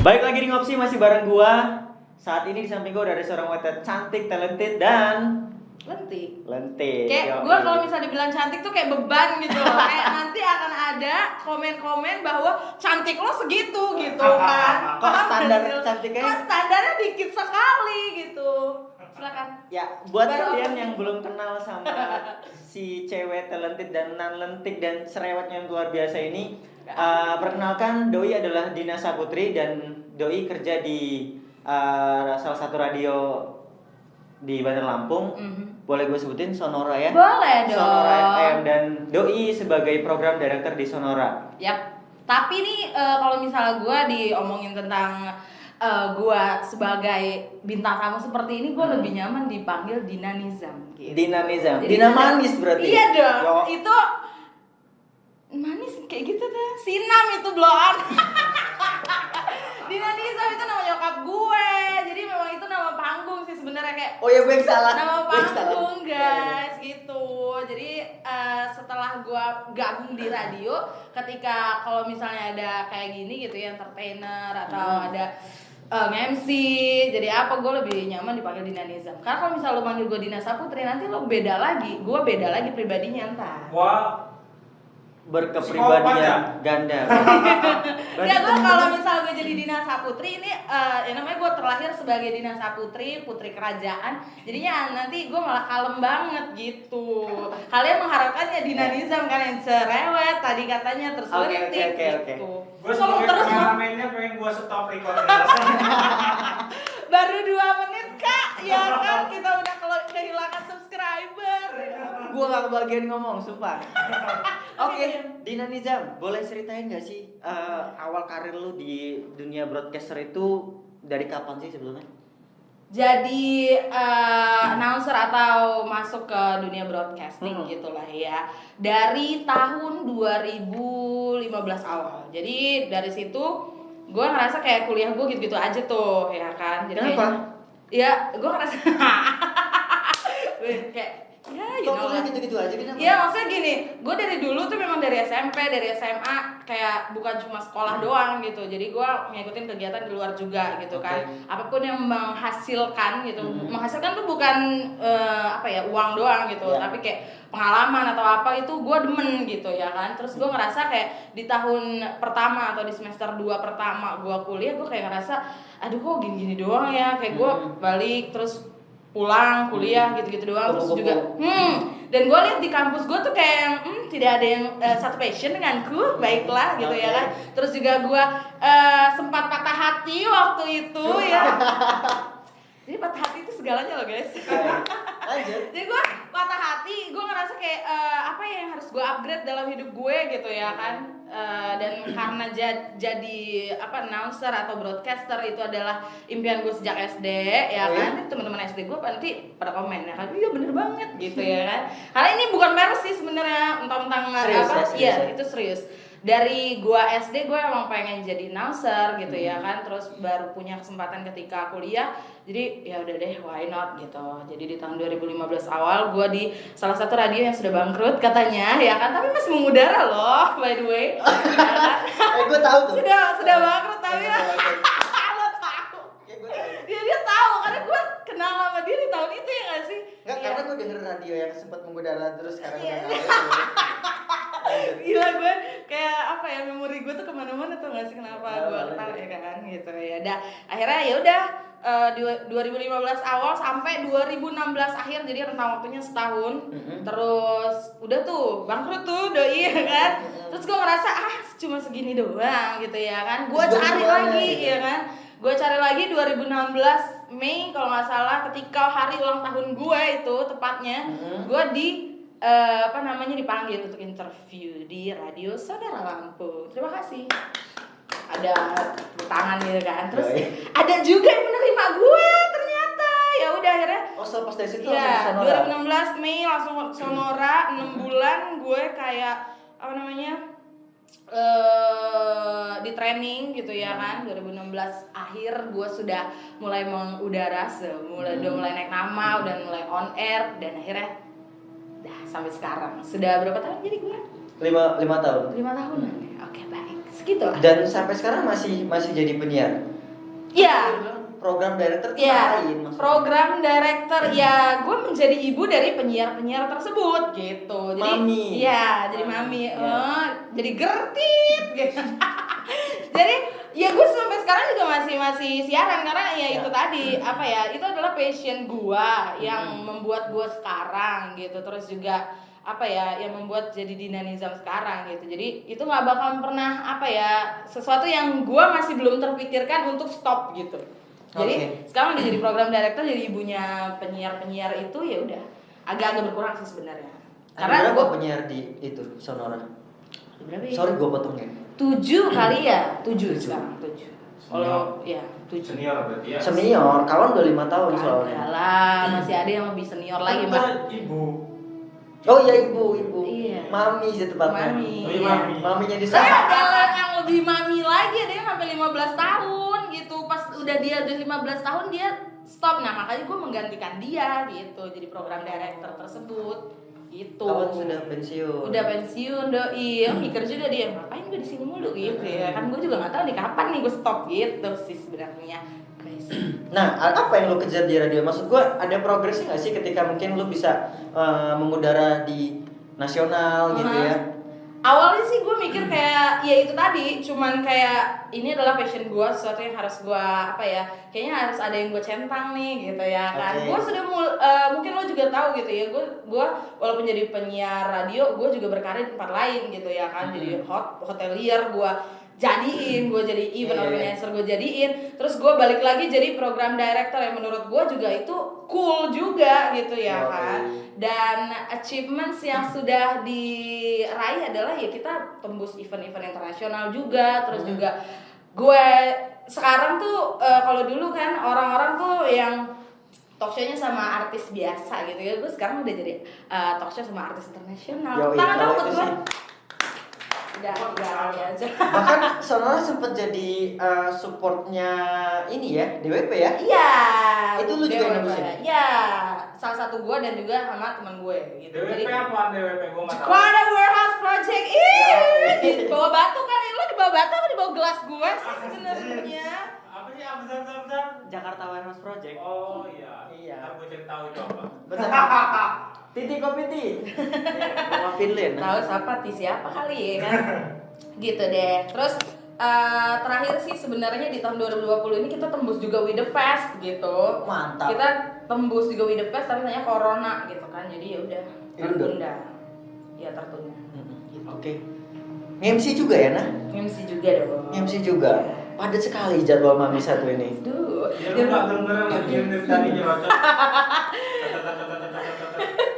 Baik lagi di Ngopsi, masih bareng gua. Saat ini di samping gua udah ada seorang wanita cantik, talented dan lentik. lentik. Kayak gue kalau misalnya dibilang cantik tuh kayak beban gitu loh. Kayak nanti akan ada komen-komen bahwa cantik lo segitu gitu kan. Kok standar cantiknya? Kok standarnya dikit sekali gitu. Silakan. Ya, buat kalian yang belum kenal sama si cewek talented dan non lentik dan cerewetnya yang luar biasa ini, perkenalkan, Doi adalah Dina Saputri dan Doi kerja di salah satu radio di Bandar Lampung. Boleh gue sebutin Sonora ya? Boleh dong. Sonora FM, dan Doi sebagai program director di Sonora. Yap. Tapi nih kalau misalnya gue diomongin tentang gue sebagai bintang tamu seperti ini, gue lebih nyaman dipanggil Dina Nizam gitu. Dina Nizam. Jadi Dina manis berarti. Iya dong. Yo. Itu manis kayak gitu deh. Sinam itu bloan. Dina Nizam itu nama nyokap gue. Jadi memang itu nama panggung sih sebenarnya, kayak Oh ya, gue yang salah. nama Gue yang salah. panggung guys gitu. Jadi setelah gue gabung di radio, ketika kalau misalnya ada kayak gini gitu ya, entertainer atau ada MC, jadi apa, gue lebih nyaman dipanggil Dina Nizam. Karena kalau misalnya lo manggil gue Dina Saputri, nanti lo beda lagi, gue beda lagi pribadinya ntar. Wah, Berkepribadian ganda. Ya gue kalau misal gue jadi Dina Saputri ini, ya namanya gue terlahir sebagai Dina Saputri, putri kerajaan. Jadinya nanti gue malah kalem banget gitu. Kalian mengharapkannya Dina Nizam kan yang cerewet tadi katanya, terus lentik gitu. gue sebagai terus pengamannya pengen gue stop recording. baru 2 menit kak, ya kan kita udah kehilangan subscriber. Gue gak kebagian ngomong, sumpah. Oke, Dina Nizam, boleh ceritain gak sih awal karir lu di dunia broadcaster itu dari kapan sih sebelumnya? Jadi announcer atau masuk ke dunia broadcasting gitulah ya, dari tahun 2015 awal. Jadi dari situ gue ngerasa kayak kuliah gue gitu-gitu aja tuh ya kan. Jadi Kenapa? Ya gue ngerasa kayak ya you Kok know kuliah lah. gitu-gitu aja, kenapa? Iya, maksudnya gini, gue dari dulu tuh memang dari SMP, dari SMA kayak bukan cuma sekolah doang gitu. Jadi gue ngikutin kegiatan di luar juga gitu kan. Apapun yang menghasilkan gitu. Menghasilkan tuh bukan uang doang gitu, tapi kayak pengalaman atau apa itu gue demen gitu ya kan. Terus gue ngerasa kayak di tahun pertama atau di semester 2 pertama gue kuliah, gue kayak ngerasa aduh kok gini-gini doang ya. Kayak gue balik terus pulang kuliah gitu-gitu doang. Terus juga dan gue lihat di kampus gue tuh kayak tidak ada yang satu passion denganku, baiklah gitu ya kan. Terus juga gue sempat patah hati waktu itu ya. Jadi patah hati itu segalanya loh guys. Jadi gue patah hati, gue ngerasa kayak apa ya yang harus gue upgrade dalam hidup gue gitu ya kan. Dan karena jadi announcer atau broadcaster itu adalah impian gue sejak SD ya kan. Teman-teman SD gue nanti pada komen ya kan, iya bener banget gitu ya kan. Karena ini bukan meres sih sebenarnya, mentang-mentang iya itu serius. Dari gua SD gue emang pengen jadi announcer gitu ya kan, terus baru punya kesempatan ketika kuliah. Jadi ya udah deh, why not gitu. Jadi di tahun 2015 awal gua di salah satu radio yang sudah bangkrut katanya ya kan, tapi masih mengudara loh by the way. Ya kan? Gue tahu tuh. Sudah bangkrut tapi ya. Lo tahu. Dia tahu karena gua kenal sama dia di tahun itu ya nggak sih? Enggak, karena gue denger radio yang sempat mengudara terus sekarang udah Gila, gue kayak memori gue tuh kemana-mana tuh nggak sih, kenapa gue ketawa ya kan gitu ya. Akhirnya ya udah 2015 awal sampai 2016 akhir, jadi rentang waktunya setahun. Terus udah tuh bangkrut tuh doi ya kan. Terus gue ngerasa cuma segini doang gitu ya kan. Gue cari lagi ya kan. Gue cari lagi 2016 Mei kalau nggak salah, ketika hari ulang tahun gue itu tepatnya, gue dipanggil untuk interview di Radio Saudara Lampung. Terima kasih. Ada tepuk tangan gitu kan. Terus ada juga yang menerima gue ternyata. Ya udah akhirnya. Oh, selepas dari situ ya, langsung Sonora. 2016 Mei langsung Sonora, 6 bulan gue kayak di training gitu ya kan. 2016 akhir gue sudah mulai mengudara, udah mulai naik nama, udah mulai on air, dan akhirnya sampai sekarang sudah berapa tahun jadi gue? 5 tahun. 5 tahunan. Oke, baik. Segitu lah. Dan sampai sekarang masih jadi penyiar. Iya. Program director itu Iya, lain maksudnya. program director ya gue menjadi ibu dari penyiar-penyiar tersebut gitu. Jadi Mami. iya, jadi mami. Iya. Jadi gertit gitu. Jadi ya gue sampai sekarang juga masih siaran karena ya itu tadi apa ya, itu adalah passion gue yang membuat gue sekarang gitu. Terus juga apa ya yang membuat jadi dinamizam sekarang gitu. Jadi itu nggak bakal pernah apa ya, sesuatu yang gue masih belum terpikirkan untuk stop gitu. Jadi sekarang udah jadi program director, jadi ibunya penyiar itu ya udah agak-agak berkurang sih sebenarnya. Karena berapa penyiar di itu Sonora? Berapa ya? Sorry gue potong ya. 7 kali ya, 7 sekarang 7. Kalau ya 7. Senior berarti ya. Senior, kawan udah 5 tahun soalnya. Kagak lah, masih ada yang lebih senior lagi, Mbak. Kita ibu. Oh iya ibu. Iya. Mami sih tepatnya. Mami. Oh, iya, Iya. mami. Maminya di Saya sana. ada yang lebih mami lagi, ada yang sampai 15 tahun gitu. Pas udah 15 tahun dia stop. Nah, makanya gue menggantikan dia gitu. Jadi program director tersebut gitu. Kawan sudah pensiun. Udah pensiun doi. Mikir juga dia, ngapain gue di sini mulu gitu ya. Kan gue juga nggak tahu nih kapan nih gue stop gitu sih sebenarnya. Guys. Nah, apa yang lo kejar di radio? Maksud gue ada progresnya nggak sih ketika mungkin lo bisa mengudara di nasional gitu ya? Awalnya sih gue mikir kayak ya itu tadi, cuman kayak ini adalah passion gue, sesuatu yang harus gue apa ya, kayaknya harus ada yang gue centang nih gitu ya kan. Oke. Gue sudah mungkin lo juga tahu gitu ya, gue walaupun jadi penyiar radio, gue juga berkarir di tempat lain gitu ya kan. Jadi hotelier gue jadiin, gue jadi event organizer gue jadiin, terus gue balik lagi jadi program director yang menurut gue juga itu cool juga gitu ya kan. Dan achievements yang sudah diraih adalah ya kita tembus event-event internasional juga, terus juga gue sekarang tuh kalau dulu kan orang-orang tuh yang talk show-nya sama artis biasa gitu ya, gue sekarang udah jadi talk show sama artis internasional. Tangan dong buat gue. Udah aja. Bahkan Sonora sempat jadi supportnya ini ya, DWP ya? Iya. Itu lu juga yang nebusin? Iya. Salah satu gue dan juga sama teman gue gitu. DWP apaan DWP? Gue nggak tahu. Jakarta Warehouse Project. Ih, bawa batu kan ya, lu di bawah batu apa di bawah gelas gue sih sebenarnya? Apa sih absen? Jakarta Warehouse Project. Oh iya. Iya. Ntar gue cari tahu itu apa. Betul. Titi kopi ti. Maafin Lin. Tahu siapa kali ya kan? Gitu deh. Terus terakhir sih sebenarnya di tahun 2020 ini kita tembus juga With The Fest gitu. Mantap. Kita tembus juga With The Fest tapi ternyata corona gitu kan. Jadi ya udah tertunda. Ya tertunda. Oke. MC juga ya, Nah? MC juga dong. MC juga. Padat sekali jadwal Mami satu ini. Duh. Ya lu nggak denger lagi dari tadi nyerocok.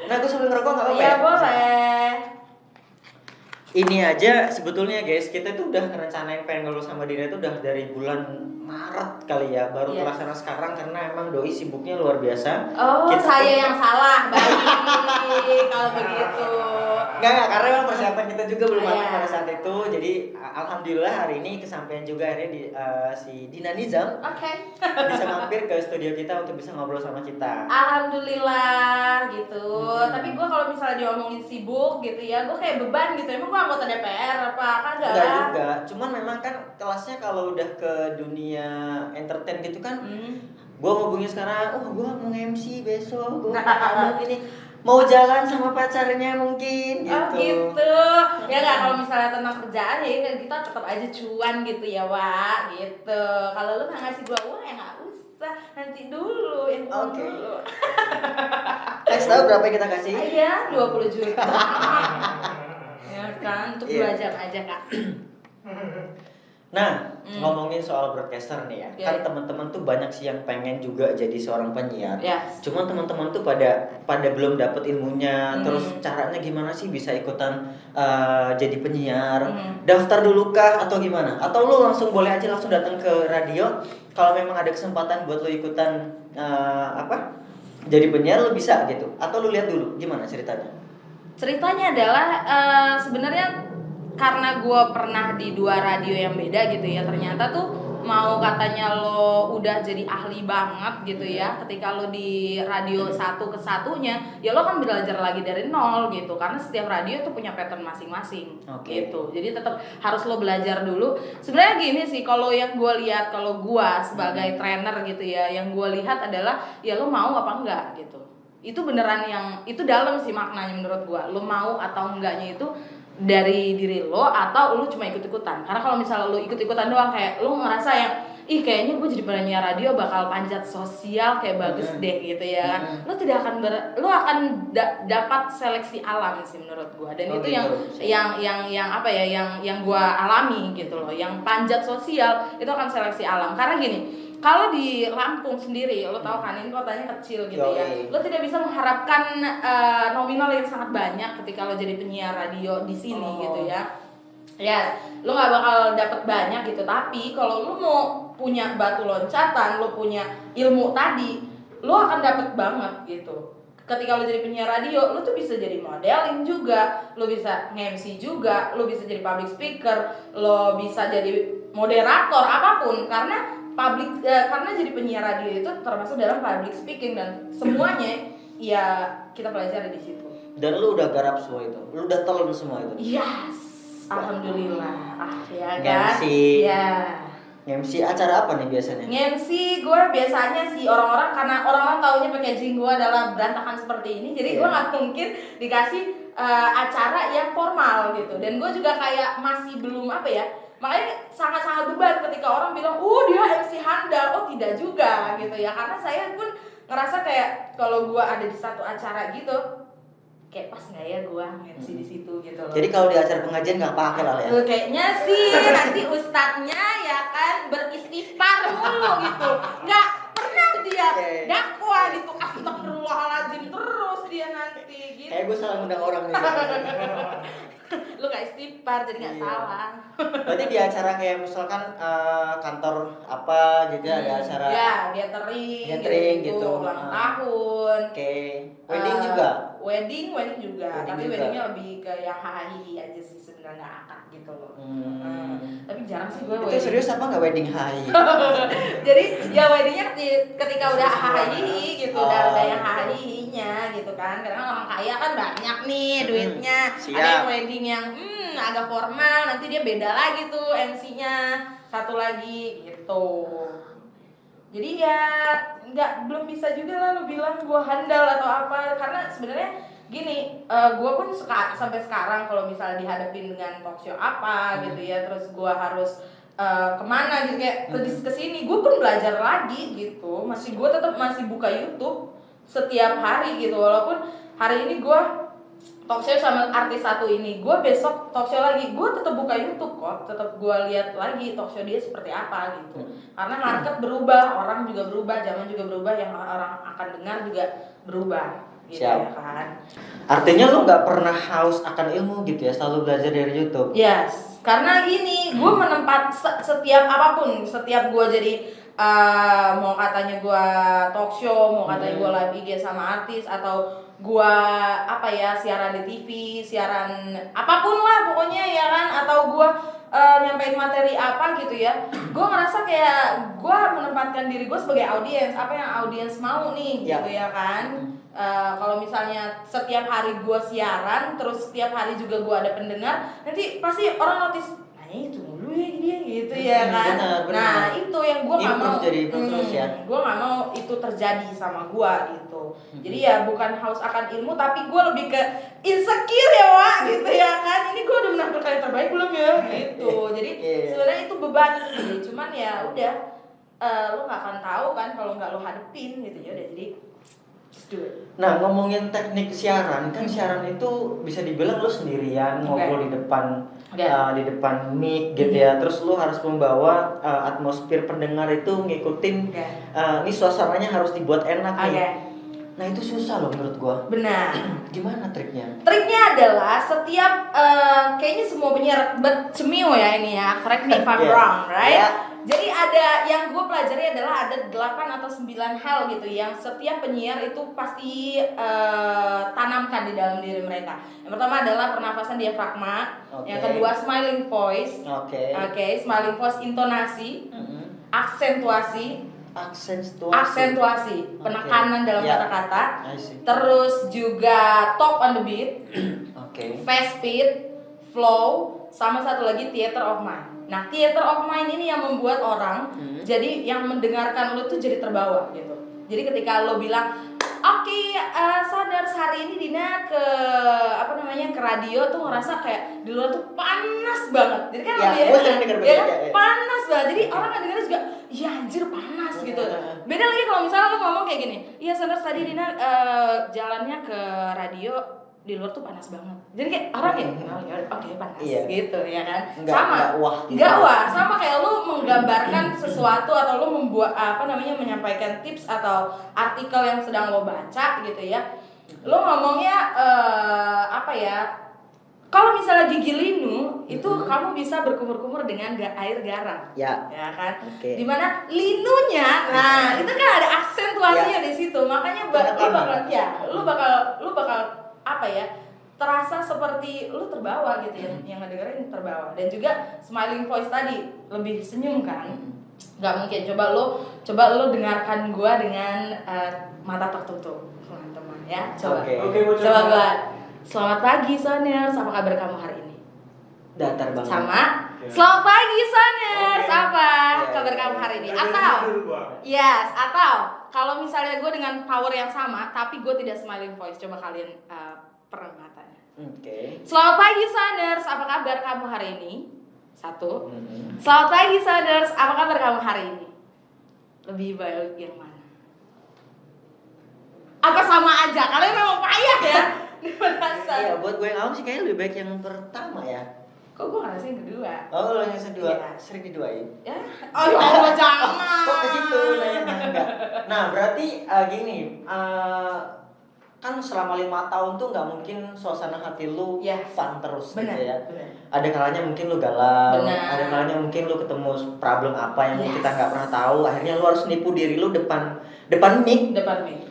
Nah, aku sambil ngerokok nggak apa-apa Iya ya? boleh. Ini aja sebetulnya guys, kita tuh udah ngerencanain pengen ngobrol sama Dina itu udah dari bulan Maret kali ya, baru Yes. terlaksana sekarang karena emang doi sibuknya luar biasa. Oh, Kita saya tuh- yang salah. Baik kalau begitu. Enggak, karena memang persiapan kita juga belum matang Iya. pada saat itu. Jadi alhamdulillah hari ini kesampaian juga akhirnya di si Dina Nizam Oke. bisa mampir ke studio kita untuk bisa ngobrol sama kita. Alhamdulillah gitu. Tapi gue kalau misalnya diomongin sibuk gitu ya, gue kayak beban gitu. Emang gue anggota DPR apa kagak? Enggak juga, cuman memang kan kelasnya kalau udah ke dunia entertain gitu kan, gue ngubungin sekarang, gue mau MC besok, gue mau ini, mau jalan sama pacarnya mungkin gitu. Oh gitu. Ya nggak, kalau misalnya tentang kerjaan ya kita tetap aja cuan gitu ya Wak gitu. Kalau lu nggak ngasih gua uang ya nggak usah, nanti dulu yang uang Oke. dulu. Tahu berapa yang kita kasih? Iya 20 juta. Ya kan, untuk Iya. 2 jam aja Kak. Nah, ngomongin soal broadcaster nih ya, Iya. kan teman-teman tuh banyak sih yang pengen juga jadi seorang penyiar. Yes. Cuman teman-teman tuh pada belum dapet ilmunya, terus caranya gimana sih bisa ikutan jadi penyiar? Daftar dulu kah atau gimana? Atau lu langsung boleh aja langsung datang ke radio kalau memang ada kesempatan buat lu ikutan jadi penyiar lu bisa gitu? Atau lu lihat dulu gimana ceritanya? Ceritanya adalah sebenarnya karena gue pernah di 2 radio yang beda gitu ya, ternyata tuh mau katanya lo udah jadi ahli banget gitu ya, ketika lo di radio satu kesatunya, ya lo kan belajar lagi dari nol gitu, karena setiap radio tuh punya pattern masing-masing. Gitu. Jadi tetap harus lo belajar dulu. Sebenarnya gini sih, kalau yang gue lihat, kalau gue sebagai trainer gitu ya, yang gue lihat adalah ya lo mau apa enggak gitu. Itu beneran yang itu dalam sih maknanya menurut gue. Lo mau atau enggaknya itu dari diri lo atau lo cuma ikut-ikutan. Karena kalau misalnya lo ikut-ikutan doang, kayak lo ngerasa yang ih kayaknya gue jadi penyiar radio bakal panjat sosial kayak bagus deh gitu ya kan. Lo tidak akan lo akan dapat seleksi alam sih menurut gue. Dan itu yang apa ya, yang gue alami gitu loh. Yang panjat sosial itu akan seleksi alam. Karena gini, kalau di Lampung sendiri, lo tau kan ini kotanya kecil gitu ya. Lo tidak bisa mengharapkan nominal yang sangat banyak ketika lo jadi penyiar radio di sini gitu ya. Ya, lo nggak bakal dapet banyak gitu. Tapi kalau lo mau punya batu loncatan, lo punya ilmu tadi, lo akan dapet banget gitu. Ketika lo jadi penyiar radio, lo tuh bisa jadi modeling juga, lo bisa nge-MC juga, lo bisa jadi public speaker, lo bisa jadi moderator apapun, karena karena jadi penyiar radio itu termasuk dalam public speaking dan semuanya ya kita pelajari di situ. Dan lu udah garap semua itu, lu udah telan semua itu. Yes, alhamdulillah. Ya kan? MC. Ya. MC acara apa nih biasanya? MC gue biasanya sih orang-orang, karena orang-orang taunya packaging gue adalah berantakan seperti ini, jadi gue nggak mungkin dikasih acara yang formal gitu. Dan gue juga kayak masih belum apa ya. Makanya sangat-sangat beban ketika orang bilang, dia MC handal. Oh tidak juga gitu ya, karena saya pun ngerasa kayak kalau gue ada di satu acara gitu, kayak pas nggak ya gue MC di situ gitu loh. Jadi kalau di acara pengajian nggak pakai lah ya? Kayaknya sih nanti ustadznya ya kan beristighfar mulu gitu, nggak pernah dia dakwah gitu, astagfirullahaladzim terus dia nanti gitu. Kayak gue salah ngundang orang nih. Lu gak istighfar jadi gak salah. Berarti di acara kayak misalkan kantor apa gitu ada acara ya gathering gitu, ulang tahun. Oke. Wedding juga? Wedding juga. Tapi weddingnya lebih ke yang hahihi aja sih sebenarnya, nggak akad gitu loh. Tapi jarang sih gue itu wedding. serius apa nggak wedding hahihi? Jadi ya weddingnya ketika udah hahihi gitu, udah yang hahihinya gitu kan. Karena orang kaya kan banyak nih duitnya. Ada yang wedding yang agak formal, nanti dia beda lagi tuh MC-nya satu lagi gitu. Jadi ya belum bisa juga lah lu bilang gua handal atau apa, karena sebenarnya gini, gua pun sampai sekarang kalau misalnya dihadapin dengan talk show apa gitu ya, terus gua harus kemana gitu kayak ke sini, gua pun belajar lagi gitu. Gua tetap masih buka YouTube setiap hari gitu, walaupun hari ini gua talk show sama artis satu ini, gue besok talk show lagi, gue tetap buka YouTube kok, tetap gue lihat lagi talk show dia seperti apa gitu. Karena market berubah, orang juga berubah, zaman juga berubah, yang orang akan dengar juga berubah, gitu ya kan. Artinya lo nggak pernah haus akan ilmu gitu ya, selalu belajar dari YouTube. Yes, karena gini, gue menempat setiap apapun, setiap gue jadi mau katanya gue talk show, mau katanya gue live IG sama artis, atau gua apa ya, siaran di TV, siaran apapun lah pokoknya ya kan, atau gua nyampein materi apa gitu ya, gua ngerasa kayak gua menempatkan diri gua sebagai audiens, apa yang audiens mau nih gitu ya kan. Kalau misalnya setiap hari gua siaran, terus setiap hari juga gua ada pendengar, nanti pasti orang notice, nah itu dulu ya dia gitu ya kan. Benar. Nah itu yang gua nggak mau, gua nggak mau itu terjadi sama gua gitu. Jadi ya bukan haus akan ilmu, tapi gue lebih ke insecure ya Wak gitu ya kan. Ini gue udah menampilkan yang terbaik belum ya gitu. Jadi sebenarnya itu beban sih. Cuman ya udah, lo nggak akan tahu kan kalau nggak lo hadepin gitu ya. Udah, jadi just do it. Nah, ngomongin teknik siaran, kan siaran itu bisa dibilang lo sendirian ngobrol di depan di depan mic gitu ya. Terus lo harus membawa atmosfer pendengar itu ngikutin ini suasananya harus dibuat enak nih. Nah itu susah loh menurut gua. Benar. Gimana triknya? Triknya adalah setiap kayaknya semua penyiar cemio ya ini ya, correct me if I'm wrong, right? Jadi ada yang gue pelajari adalah ada 8 atau 9 hal gitu yang setiap penyiar itu pasti tanamkan di dalam diri mereka. Yang pertama adalah pernafasan diafragma, yang kedua smiling voice, smiling voice intonasi. aksentuasi, Aksentuasi. penekanan dalam Ya. kata-kata. I see. Terus juga talk on the beat, Oke. fast speed, flow, sama satu lagi theater of mind. Nah, theater of mind ini yang membuat orang jadi yang mendengarkan lo tuh jadi terbawa gitu. Jadi ketika lo bilang, oke, Saunders hari ini Dina ke ke radio tuh ngerasa kayak di luar tuh panas banget. Jadi kan Ya, lebih gue sering denger ya kan? ya. Panas banget. Jadi orang yang dengar juga, ya anjir panas gitu. Beda lagi kalau misalnya lo ngomong kayak gini, iya Saunders tadi Dina jalannya ke radio di luar tuh panas banget. Jadi kayak orang kayak, oh ya oke panas gitu ya kan. Enggak wah gitu. Enggak wah, sama kayak lu menggambarkan sesuatu atau lu membuat menyampaikan tips atau artikel yang sedang lo baca gitu ya. Lu ngomongnya kalau misalnya gigi linu itu kamu bisa berkumur-kumur dengan air garam. Ya. Ya kan? Oke. Dimana linunya, nah itu kan ada aksentuasinya di situ. Makanya lu bakal terasa seperti lu terbawa gitu ya, yang ngedengerin terbawa. Dan juga smiling voice tadi lebih senyum kan. Nggak mungkin. Coba lu dengarkan gua dengan mata tertutup, teman-teman ya. Coba. Oke, mau Coba gua. Selamat pagi Saunders, apa kabar kamu hari ini? Datar banget. Sama. Selamat pagi Saunders, Oke. apa Ya, kabar ya, kamu ya. hari ini? Atau Yes. atau kalau misalnya gue dengan power yang sama tapi gue tidak smiling voice, coba kalian perang matanya. Oke. Selamat pagi Saunders, apa kabar kamu hari ini? Satu. Selamat pagi Saunders, apa kabar kamu hari ini? Lebih baik yang mana? Apa sama aja? Kalian memang payah ya. Merasa. Iya, buat gue yang awam sih kayaknya lebih baik yang pertama ya. Kok gue ngerasa yang kedua? Oh, lo yang kedua Iya. sering diduain. Ya. Oh ya Allah jangan. Kok ke situ nanya enggak. Nah, berarti gini, kan selama 5 tahun tuh nggak mungkin suasana hati lu Ya. fun terus Benar, gitu ya. benar. Ada kalanya mungkin lu galau, Benar. ada kalanya mungkin lu ketemu problem apa yang Yes. kita nggak pernah tahu. Akhirnya lu harus nipu diri lu depan mic Depan mic.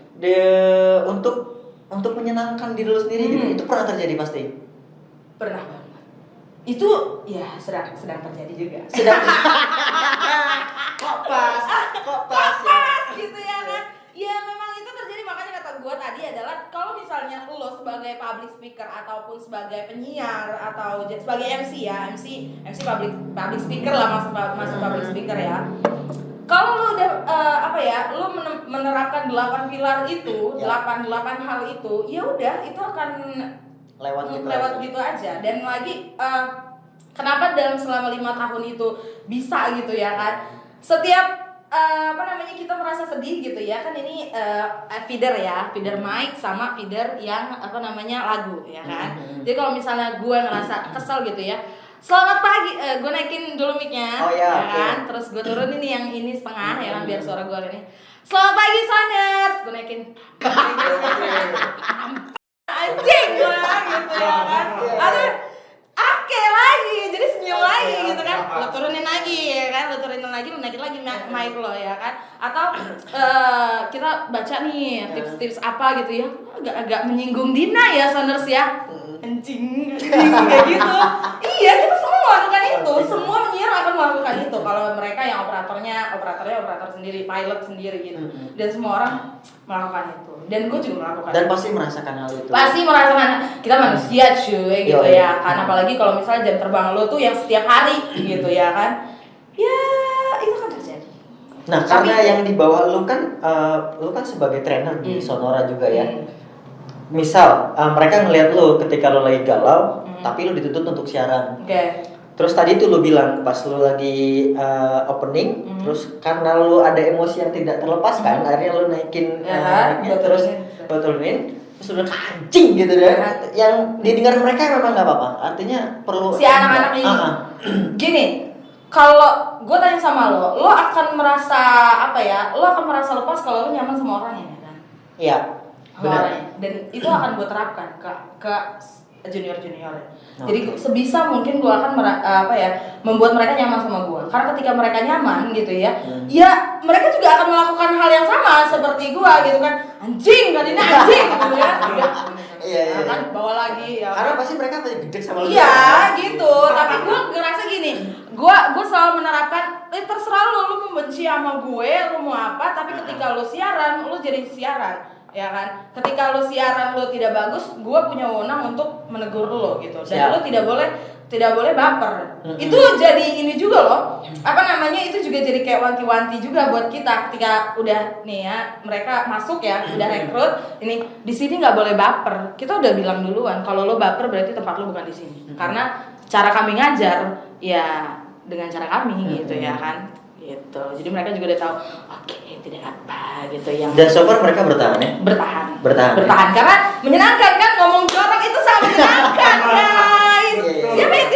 untuk menyenangkan diri lu sendiri gitu. Itu pernah terjadi pasti. Pernah banget. Itu ya sedang terjadi juga. Sedang kok pas ya. Pas gitu ya kan. Ya memang itu terjadi, makanya kata gue tadi adalah kalau misalnya lo sebagai public speaker ataupun sebagai penyiar atau sebagai MC ya, MC public speaker lah, masuk public speaker ya. Kalau lo udah lo menerapkan 8 pilar itu, Ya. 8 hal itu, ya udah itu akan lewat gitu aja. Dan lagi kenapa dalam selama 5 tahun itu bisa gitu ya kan, setiap kita merasa sedih gitu ya kan, ini feeder mic sama feeder yang lagu ya kan. Jadi kalau misalnya gue ngerasa kesel gitu ya, selamat pagi, gue naikin dulu mic-nya Oh, ya, kan, oke. terus gue turunin nih yang ini setengah ya kan, biar suara gue ini. Selamat pagi Saunders, gue naikin anjing gue gitu ya kan. Aduh, oke lagi, jadi senyum lagi gitu kan. Lo turunin lagi ya kan, lo naikin lagi mic lo ya kan. Atau kita baca nih tips-tips apa gitu ya, agak menyinggung Dina ya Saunders ya. Anjing kayak gitu. Iya, kita semua melakukan itu. Semua penyiar akan melakukan itu. Kalau mereka yang operatornya operator sendiri, pilot sendiri gitu. Dan semua orang melakukan itu. Dan gue juga melakukan. Dan pasti merasakan hal itu. Pasti merasakan, kita manusia cuy gitu Yo, ya kan. Apalagi kalau misalnya jam terbang lo tuh yang setiap hari gitu ya kan. Ya, itu kan terjadi. Nah, karena yang di bawah lu kan sebagai trainer di Sonora juga ya. Misal mereka ngelihat lu ketika lu lagi galau, tapi lu dituntut untuk siaran. Oke. Terus tadi tuh lu bilang pas lu lagi opening, terus karena lu ada emosi yang tidak terlepaskan, akhirnya lu naikin mic-nya, terus turunin, terus lu kancing gitu deh. Yang didengar mereka memang nggak apa-apa. Artinya perlu Si anak-anak ini. Gini, kalau gue tanya sama lo akan merasa lo akan merasa lepas kalau lo nyaman sama orangnya ya kan? Iya. Benar. Dan itu akan gue terapkan ke junior-junior. Jadi sebisa mungkin gue akan membuat mereka nyaman sama gue. Karena ketika mereka nyaman gitu ya, ya mereka juga akan melakukan hal yang sama seperti gue gitu kan. Anjing, Kadina anjing gitu ya. Iya, iya. Nah, kan bawa lagi ya. Karena pasti mereka pasti gede sama lu. Iya gitu, tapi gue ngerasa gini, gue selalu menerapkan, terserah lu membenci sama gue, lu mau apa, tapi ketika lu siaran, lu jadi siaran, ya kan? Ketika lu siaran lu tidak bagus, gue punya wewenang untuk menegur lu gitu, dan lu tidak boleh baper. Itu jadi ini juga loh, apa namanya, itu juga jadi kayak wanti-wanti juga buat kita ketika udah nih ya mereka masuk ya, udah rekrut ini di sini nggak boleh baper. Kita udah bilang duluan kalau lo baper berarti tempat lo bukan di sini, karena cara kami ngajar ya dengan cara kami gitu ya kan, gitu. Jadi mereka juga udah tahu, oke, tidak apa gitu yang. Dan so far mereka bertahan ya? Bertahan karena menyenangkan kan, ngomong jorok itu sangat menyenangkan guys. Siapa yang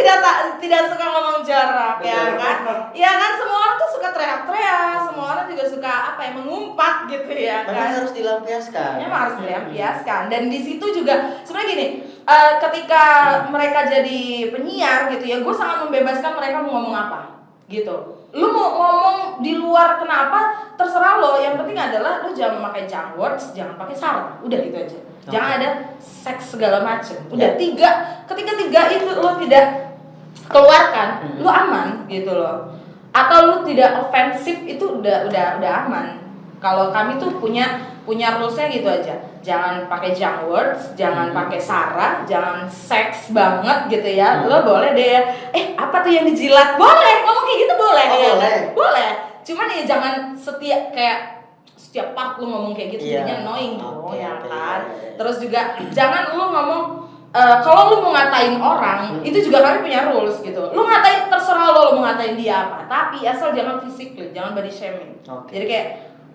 tidak suka ngomong jorok ya kan? Ya kan, semua orang tuh suka teriak-teriak, semua orang juga suka apa ya, mengumpat gitu ya kan. Memang harus dilampiaskan. Memang harus dilampiaskan. Dan di situ juga sebenarnya gini, ketika mereka jadi penyiar gitu ya, gue sangat membebaskan mereka mau ngomong apa gitu. Lu mau ngomong di luar kenapa terserah lo, yang penting adalah lu jangan memakai junk words, jangan pakai sara, udah gitu aja. Jangan ada seks segala macem. Udah ketika tiga itu lo tidak keluarkan, lu aman gitu loh. Atau lu tidak ofensif, itu udah aman. Kalau kami tuh punya rulesnya gitu aja. Jangan pakai junk words, jangan pakai sara, jangan seks banget gitu ya. Lo boleh deh, apa tuh yang dijilat? Boleh, ngomong kayak gitu boleh. Oh, ya, boleh. kan? Boleh. Cuman ya jangan setiap part lu ngomong kayak gitu, jadinya annoying dong ya kan. Terus juga jangan lu ngomong kalau lu mau ngatain orang, itu juga kami punya rules gitu. Lu ngatain terserah lu mau ngatain dia apa, tapi asal jangan physically, jangan body shaming. Jadi kayak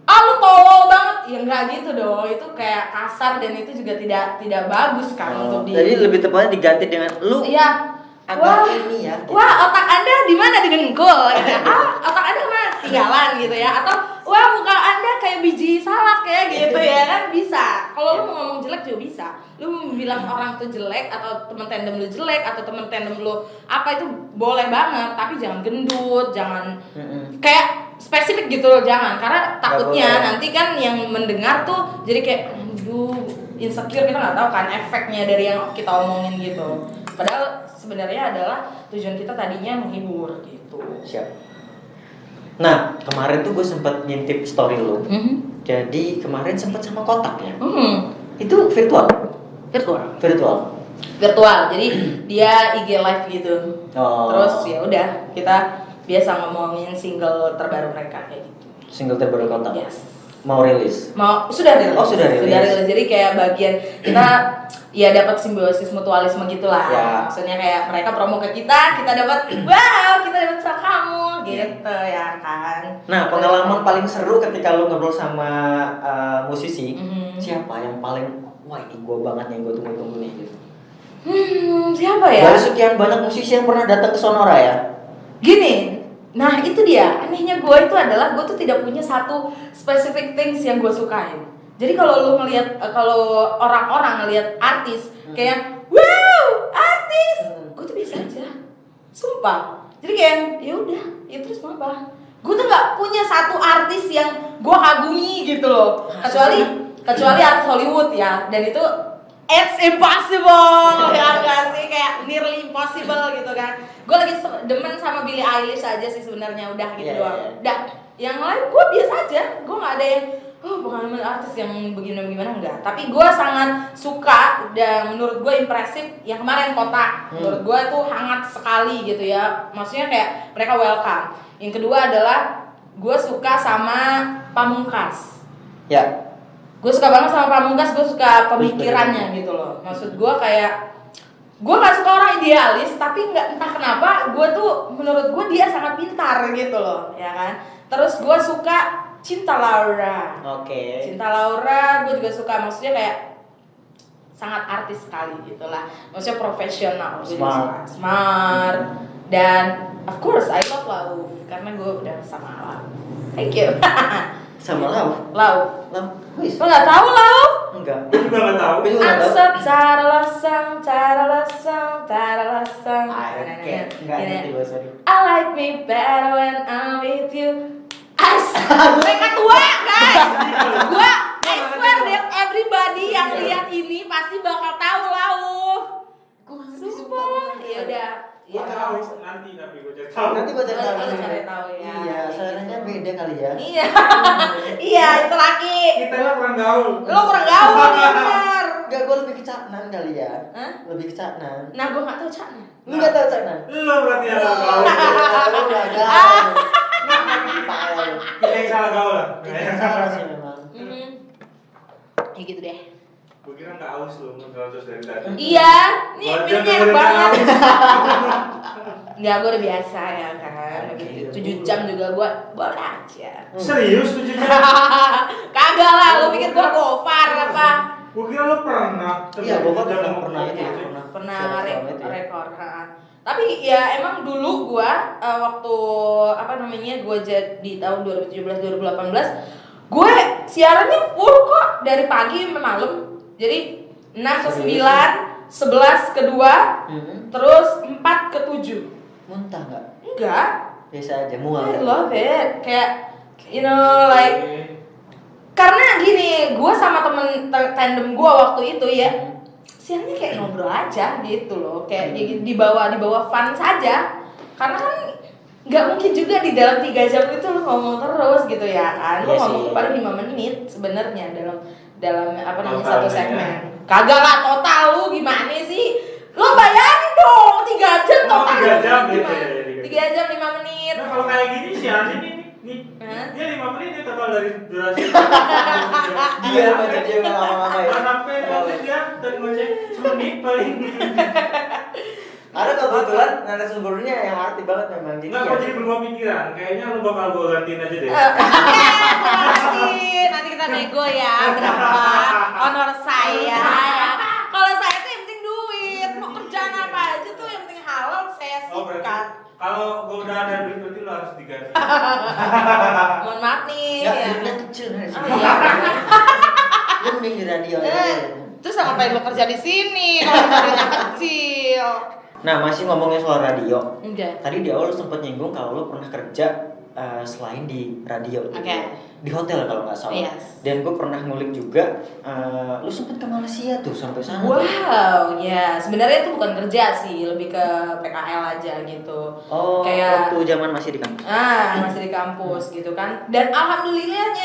lu tolol banget, ya enggak gitu dong. Itu kayak kasar dan itu juga tidak bagus kan untuk di. Jadi lebih tepatnya diganti dengan lu. Iya. Agak ini ya. Gitu. Wah, otak Anda di mana, di dengkul gitu ya. Otak Anda mana tinggalan gitu ya. Atau wah, muka Anda kayak biji salak ya gitu ya kan, bisa. Kalau lu mau ngomong jelek juga bisa. Lu mau bilang orang tuh jelek atau teman tandem lu jelek atau teman tandem lu apa, itu boleh banget, tapi jangan gendut, jangan kayak spesifik gitu loh, jangan. Karena takutnya nanti kan yang mendengar tuh jadi kayak insecure, kita nggak tahu kan efeknya dari yang kita omongin gitu. Padahal sebenarnya adalah tujuan kita tadinya menghibur gitu. Siap. Nah, kemarin tuh gue sempat ngintip story lo. Jadi kemarin sempat sama kotak ya. Itu virtual. Jadi dia IG live gitu. Terus ya udah, kita biasa ngomongin single terbaru mereka kayak gitu. Single terbaru kotak. Yes. Mau rilis? Sudah rilis. Oh, sudah rilis. Jadi kayak bagian kita ya dapat simbiosis mutualisme gitulah. Ya. Maksudnya kayak mereka promo ke kita dapat wow, kita dapat sama kamu gitu ya kan. Nah, pengalaman paling seru ketika lu ngobrol sama musisi, siapa yang paling wah ini gue banget yang gue tunggu-tunggu nih gitu. Siapa ya? Dari sekian banyak musisi yang pernah datang ke Sonora ya. Gini, nah itu dia, anehnya gue itu adalah gue tuh tidak punya satu specific things yang gue sukain. Jadi kalau lu ngelihat, kalau orang-orang ngelihat artis kayak wow artis, gue tuh biasa aja, sumpah. Jadi kayak ya udah, ya terus mau apa? Gue tuh nggak punya satu artis yang gue kagumi gitu loh, kecuali artis Hollywood ya, dan itu it's impossible ya nggak sih, kayak nearly impossible gitu kan. Gue lagi demen sama Billie Eilish aja sih sebenarnya, udah gitu doang. Udah, yang lain gue biasa aja, gue nggak ada yang pengalaman artis yang begini-begimana enggak. Tapi gue sangat suka dan menurut gue impresif yang kemarin Kotak. Menurut gue tuh hangat sekali gitu ya. Maksudnya kayak mereka welcome. Yang kedua adalah gue suka sama Pamungkas. Ya. Gue suka banget sama Pamungkas, gue suka pemikirannya gitu loh. Maksud gue kayak gue nggak suka orang idealis, tapi nggak entah kenapa gue tuh menurut gue dia sangat pintar gitu loh, ya kan. Terus gue suka Cinta Laura. Cinta Laura gue juga suka, maksudnya kayak sangat artis sekali gitulah, maksudnya profesional, smart, dan of course I love Lau karena gue udah sama Lau. Thank you. Sama Lau. Lo nggak tahu Lau? Enggak. Gue juga nggak tahu. Ansep cara lasang. Enggak ngerti bahasa itu. I like me better when I'm with you. Mereka tua guys. Gua I swear that everybody yang lihat ini pasti bakal tahu Lauf. Sumpah. Ya udah. Gue tahu nanti tapi gue cari tahu. Nanti gue cari tahu. Lu cari tahu ya. Iya, suaranya beda kali ya. Iya. Iya, itu laki. Kita lah kurang gaul. Lo kurang gaul nih, bener. Enggak, gue lebih ke Caknan kali ya. Hah? Lebih ke Caknan. Nah, gue gak tahu Cakna. Lu enggak tahu Caknan? Lo berarti yang salah gaul. Lu enggak gaul. Payah. Kita yang salah gaul lah. Itu salah sih memang. Ya gitu deh. Gue kira nggak aus lo ngegaul dari tadi. Iya, nih Wajar minumnya dengerin enak banget. aus. Enggak, gue udah biasa ya kan. Gitu. 7 jam juga gue boleh aja. Serius 7 jam? Kagak lah, lu pikir gue gofar apa? Gue kira lo pernah. Iya, gue kan Jam pernah ngomong itu, gitu. Pernah Siapa itu ya? rekor. Tapi ya emang dulu gue waktu apa namanya gue jadi tahun 2017 2018 gue siarannya full kok dari pagi sampai malam. Jadi 6 ke 9, 11 ke 2, terus 4 ke 7. Muntah enggak? Enggak. Biasa aja, mual. I love it. Kayak you know like karena gini, gue sama temen tandem gue waktu itu ya siarannya kayak ngobrol aja gitu loh, kayak dibawa fun saja. Karena kan nggak mungkin juga di dalam 3 jam itu lo ngomong terus gitu ya kan. Lo Iya ngomong sih. paling 5 menit sebenarnya dalam apa namanya Total satu ya. segmen. Kagak lah total, lu gimana sih? Lo bayangin dong 3 jam Oh, total. 3 jam gitu Gimana? ya, 3 jam 5 menit. Nah kalau kayak gini siaran ini nih, Hah? dia 5 menit dia total dari durasi. Dia baca dia nggak ngapa-ngapa ya. Nggak sampai nanti dia tadi ngoceh semenit paling. Ada kebetulan narasumbernya yang arti banget memang. Jadi Nggak, ya. kok jadi berubah pikiran. Kayaknya lu bakal gue gantiin aja deh. Makasih. Nanti kita nego ya berapa honor saya ya. Kalau saya tuh yang penting duit. Mau kerjaan apa aja tuh yang penting halal saya Oh berarti sikat. kalau gue udah ada duit berarti lu harus diganti. Mohon maaf nih. Enggak, Ya. duitnya kecil nih. Oh, iya. Lu mending di radio aja. Terus ngapain lo kerja di sini kalau kerjanya kecil? Nah, masih ngomongin soal radio. Enggak. Tadi di awal lu sempat nyinggung kalau lu pernah kerja selain di radio. Oke. Di hotel kalau nggak salah. Yes. Dan gue pernah ngulik juga, lu sempat ke Malaysia tuh sampai sana. Wow, ya sebenarnya itu bukan kerja sih, lebih ke PKL aja gitu. Oh, Kayak waktu zaman masih di kampus. masih di kampus gitu kan. Dan alhamdulillah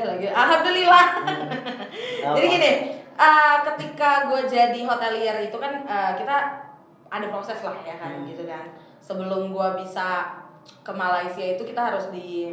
lagi. Alhamdulillah. Jadi gini, ketika gue jadi hotelier itu kan kita ada proses lah ya kan gitu kan. Sebelum gue bisa ke Malaysia itu kita harus di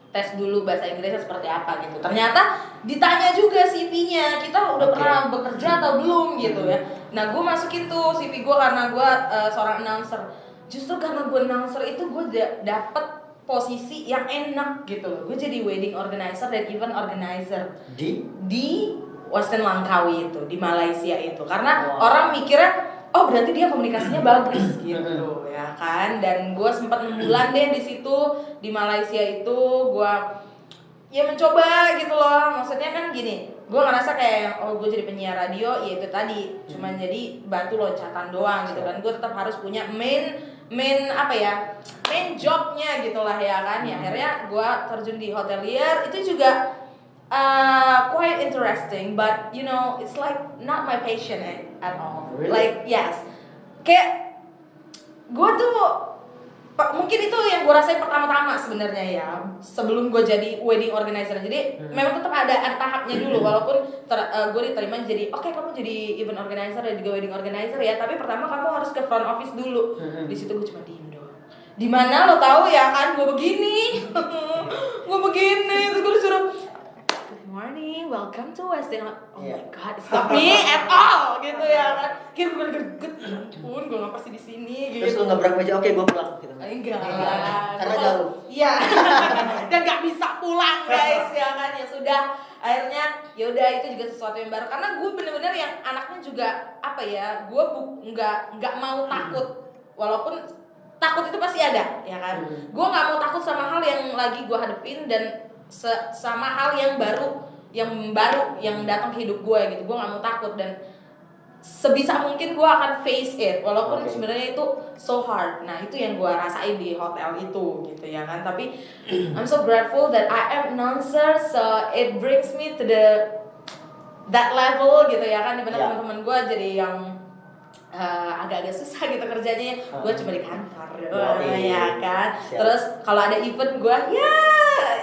tes dulu bahasa Inggrisnya seperti apa gitu. Ternyata ditanya juga CV-nya, kita udah pernah bekerja atau belum gitu ya. Nah gue masukin tuh CV gue karena gue seorang announcer. Justru karena gue announcer itu gue dapet posisi yang enak gitu loh. Gue jadi wedding organizer dan event organizer di Westin Langkawi itu, di Malaysia itu. Karena orang mikirnya oh berarti dia komunikasinya bagus gitu ya kan. Dan gue sempat 6 bulan deh di situ di Malaysia itu gue ya mencoba gitu loh. Maksudnya kan gini, gue ngerasa kayak oh gue jadi penyiar radio ya itu tadi cuman jadi bantu loncatan doang gitu kan. Gue tetap harus punya main apa ya, main jobnya gitulah ya kan. Ya akhirnya gue terjun di hotelier itu juga quite interesting, but you know it's like not my passion at all. Really? Like yes, kayak gue tuh mungkin itu yang gue rasain pertama-tama sebenarnya ya sebelum gue jadi wedding organizer. Jadi memang tetap ada tahapnya dulu walaupun gue diterima jadi oke, kamu jadi event organizer dan juga wedding organizer ya, tapi pertama kamu harus ke front office dulu. Di situ gue cuma diem doang. Di mana lo tahu ya kan gue begini, gue begini terus gue disuruh morning, welcome to Westin. Oh my god, it's not me at all gitu ya kan. Kayak gue greget, ya ampun, gue ngapa sih di sini gitu. Terus lu ngebrak meja, oke gue pulang gitu. Enggak. Karena jauh. Iya. Dan nggak bisa pulang guys ya kan. Ya sudah, akhirnya ya udah itu juga sesuatu yang baru karena gue bener-bener yang anaknya juga apa ya, gue nggak mau takut walaupun takut itu pasti ada ya kan. Gue nggak mau takut sama hal yang lagi gue hadepin dan sama hal yang baru yang datang ke hidup gue gitu. Gue nggak mau takut dan sebisa mungkin gue akan face it walaupun sebenarnya itu so hard. Nah itu yang gue rasain di hotel itu gitu ya kan. Tapi I'm so grateful that I am announcer, so it brings me to the that level gitu ya kan, dimana Ya. teman-teman gue jadi yang agak-agak susah gitu kerjanya, gue cuma di kantor doang ya kan. Siap. Terus kalau ada event gue ya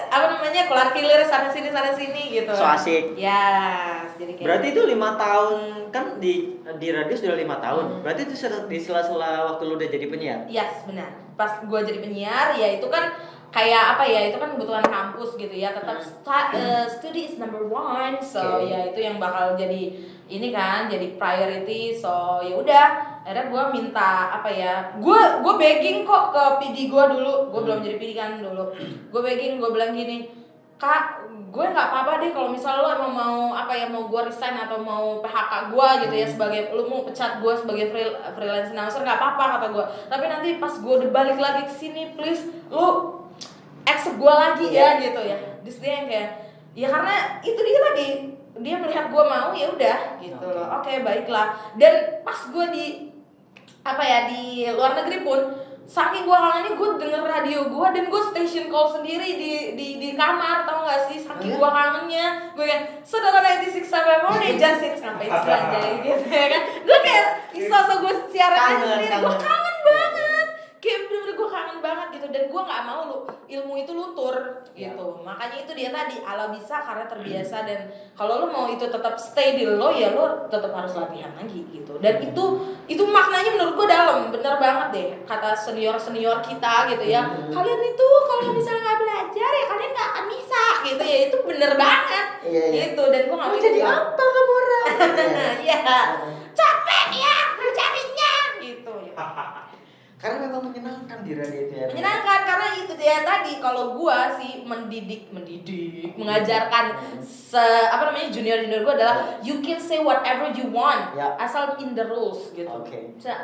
apa namanya kelar kilir sana sini gitu. So asik. Ya, jadi kayak Berarti itu 5 tahun kan di radio sudah 5 tahun. Berarti itu di sela-sela waktu lu udah jadi penyiar. yes, benar. Pas gue jadi penyiar ya itu kan kayak apa ya, itu kan kebutuhan kampus gitu ya, tetap study is number one, so Okay. ya itu yang bakal jadi ini kan, jadi priority. So ya udah, akhirnya gue minta apa ya, gue begging kok ke PD gue dulu, gue belum jadi PD kan dulu, gue begging, gue bilang gini, Kak, gue nggak apa-apa deh kalau misal lo emang mau apa ya, mau gue resign atau mau PHK gue gitu ya, sebagai lo mau pecat gue sebagai freelance announcer nggak apa-apa kata gue, tapi nanti pas gue udah balik lagi ke sini please lo accept gue lagi ya gitu ya. Terus dia yang kayak ya karena itu dia tadi, dia melihat gue mau ya udah gitu loh. Oke, baiklah. Dan pas gue di apa ya, di luar negeri pun saking gue kangennya, gue denger radio gue dan gue station call sendiri di kamar, tau gak sih, saking gue kangennya. Gue kayak saudara 96 sampai mau nih Justin sampai istilahnya gitu ya kan. Gue kayak sosok gue siaran sendiri, gue kangen banget, kayak bener-bener gue kangen banget gitu. Dan gue nggak mau ilmu itu luntur gitu. Makanya itu dia tadi, ala bisa karena terbiasa. Dan kalau lo mau itu tetap stay di lo ya lo tetap harus latihan lagi gitu. Dan itu maknanya menurut gue dalam, bener banget deh kata senior kita gitu ya. Kalian itu kalau misalnya nggak belajar ya kalian nggak akan bisa gitu ya. Itu bener banget gitu. Dan gue nggak Jadi apa kamu orang? ya capek ya mencarinya gitu ya. Karena memang menyenangkan di radio itu ya. Menyenangkan karena itu dia tadi, kalau gua sih mendidik mengajarkan junior gua adalah you can say whatever you want asal in the rules gitu.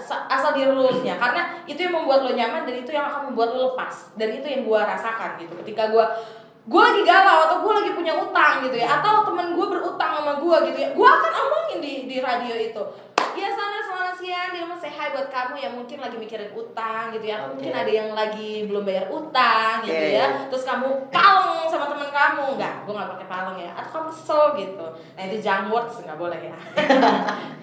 Asal di rulesnya, karena itu yang membuat lo nyaman dan itu yang akan membuat lo lepas. Dan itu yang gua rasakan gitu ketika gua lagi galau atau gue lagi punya utang gitu ya, atau temen gue berutang sama gue gitu ya, gue akan omongin di radio itu, ya selamat siang, di rumah say hi buat kamu yang mungkin lagi mikirin utang gitu ya, mungkin ada yang lagi belum bayar utang gitu ya, terus kamu paleng sama temen kamu, gue nggak pakai paleng ya, atau kamu kesel gitu, nah itu junk words nggak boleh ya,